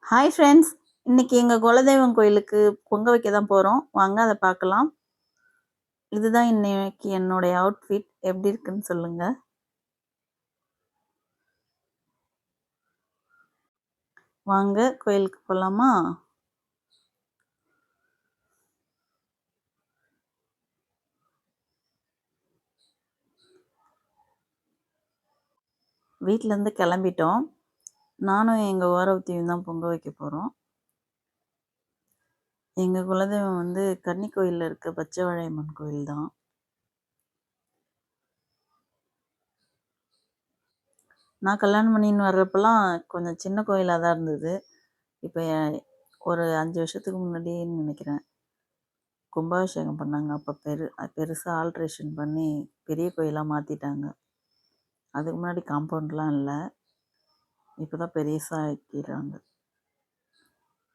Hi friends! இன்னைக்கு எங்க குலதெய்வம் கோயிலுக்கு பொங்க வைக்க தான் போறோம். வாங்க அத பார்க்கலாம். இதுதான் இன்னைக்கு என்னுடைய அவுட்ஃபிட். எப்படி இருக்குன்னு சொல்லுங்க. வாங்க கோயிலுக்கு போலாமா? வீட்லேருந்து கிளம்பிட்டோம். நானும் எங்க ஓரவத்தியும் தான் பொங்க வைக்க போறோம். எங்க குலதெய்வம் வந்து கன்னிக்கோயில்ல இருக்க பச்சைவாழையம்மன் கோயில் தான். நான் கல்யாணம் பண்ணின்னு வர்றப்பலாம் கொஞ்சம் சின்ன கோயிலா தான் இருந்தது. இப்போ ஒரு 5 வருஷத்துக்கு முன்னாடின்னு நினைக்கிறேன். கும்பாபிஷேகம் பண்ணாங்க. அப்போ பெருசா ஆல்ட்ரேஷன் பண்ணி பெரிய கோயிலா மாத்திட்டாங்க. அதுக்கு முன்னாடி காம்பவுண்ட்லாம் இல்ல. இப்போ தான் பெருசா ஆக்கிட்டாங்க.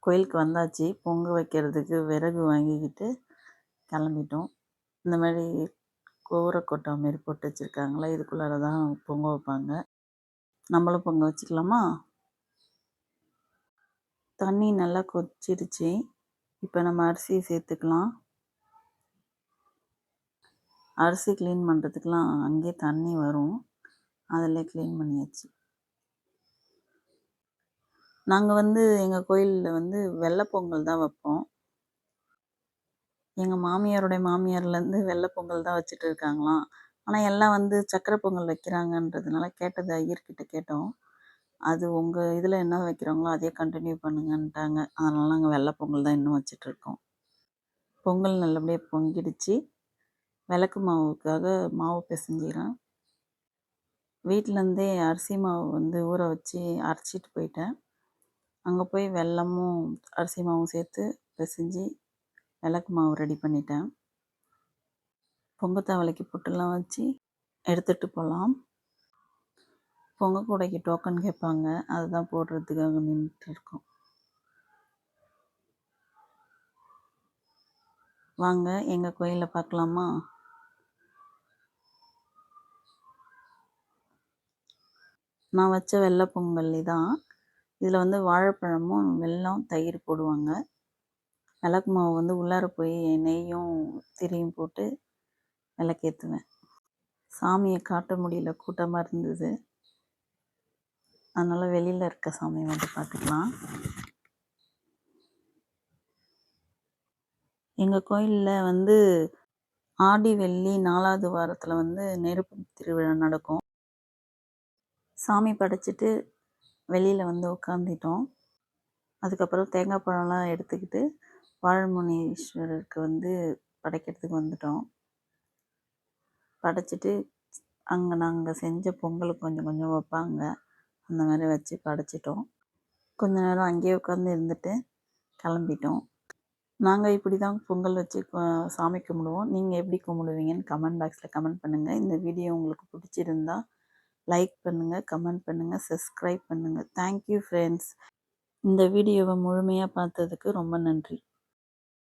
கோயிலுக்கு வந்தாச்சு. பொங்க வைக்கிறதுக்கு விறகு வாங்கிக்கிட்டு கிளம்பிட்டோம். இந்த மாதிரி கூரை கொட்டை மாரி போட்டு வச்சுருக்காங்களா, இதுக்குள்ளார தான் பொங்க வைப்பாங்க. நம்மளும் பொங்க வச்சுக்கலாமா? தண்ணி நல்லா கொதிச்சிடுச்சு. இப்போ நம்ம அரிசி சேர்த்துக்கலாம். அரிசி க்ளீன் பண்ணுறதுக்கெலாம் அங்கேயே தண்ணி வரும். அதில் க்ளீன் பண்ணியாச்சு. நாங்கள் வந்து எங்கள் கோயிலில் வந்து வெள்ளை பொங்கல் தான் வைப்போம். எங்கள் மாமியாருடைய மாமியார்லேருந்து வெள்ளை பொங்கல் தான் வச்சுட்டு இருக்காங்களாம். ஆனால் எல்லாம் வந்து சக்கரை பொங்கல் வைக்கிறாங்கன்றதுனால கேட்டது ஐயர்கிட்ட கேட்டோம். அது உங்கள் இதில் என்ன வைக்கிறாங்களோ அதையே கண்டினியூ பண்ணுங்கன்ட்டாங்க. அதனால் நாங்கள் வெள்ளை பொங்கல் தான் இன்னும் வச்சிட்ருக்கோம். பொங்கல் நல்லபடியாக பொங்கிடுச்சு. விளக்கு மாவுக்காக மாவு பிசைஞ்சிக்கிறேன். வீட்டிலேருந்தே அரிசி மாவு வந்து ஊற வச்சு அரைச்சிட்டு போயிட்டேன். அங்கே போய் வெல்லமும் அரிசி மாவும் சேர்த்து பிசைஞ்சு விளக்கு மாவு ரெடி பண்ணிட்டேன். பொங்கத்தாவளைக்கு பொட்டெல்லாம் வச்சு எடுத்துகிட்டு போகலாம். பொங்க கூடைக்கு டோக்கன் கேட்பாங்க. அதுதான் போடுறதுக்காக நின்றுட்டுருக்கோம். வாங்க எங்கள் கோயிலில் பார்க்கலாமா? நான் வச்ச வெள்ளை பொங்கல் இதான். இதில் வந்து வாழைப்பழமும் வெல்லம் தயிர் போடுவாங்க. விளக்கு மாவு வந்து உள்ளார போய் நெய்யும் திரியும் போட்டு விளக்கேற்றுவேன். சாமியை காட்ட முடியல, கூட்டமாக இருந்தது. அதனால் வெளியில் இருக்க சாமி வந்து பார்த்துக்கலாம். எங்கள் கோயிலில் வந்து ஆடி வெள்ளி 4வது வாரத்தில் வந்து நெருப்பு திருவிழா நடக்கும். சாமி படைச்சிட்டு வெளியில் வந்து உட்காந்துட்டோம். அதுக்கப்புறம் தேங்காய் பழம்லாம் எடுத்துக்கிட்டு வாழமுனீஸ்வரருக்கு வந்து படைக்கிறதுக்கு வந்துட்டோம். படைச்சிட்டு அங்கே நாங்கள் செஞ்ச பொங்கல் கொஞ்சம் கொஞ்சம் வைப்பாங்க. அந்த மாதிரி வச்சு படைச்சிட்டோம். கொஞ்ச நேரம் அங்கேயே உட்காந்து இருந்துட்டு கிளம்பிட்டோம். நாங்கள் இப்படி தான் பொங்கல் வச்சு சாமி கும்பிடுவோம். நீங்கள் எப்படி கும்பிடுவீங்கன்னு கமெண்ட் பாக்ஸில் கமெண்ட் பண்ணுங்கள். இந்த வீடியோ உங்களுக்கு பிடிச்சிருந்தா லைக் பண்ணுங்கள், கமெண்ட் பண்ணுங்கள், சப்ஸ்கிரைப் பண்ணுங்கள். Thank you friends. இந்த வீடியோவை முழுமையாக பார்த்ததுக்கு ரொம்ப நன்றி.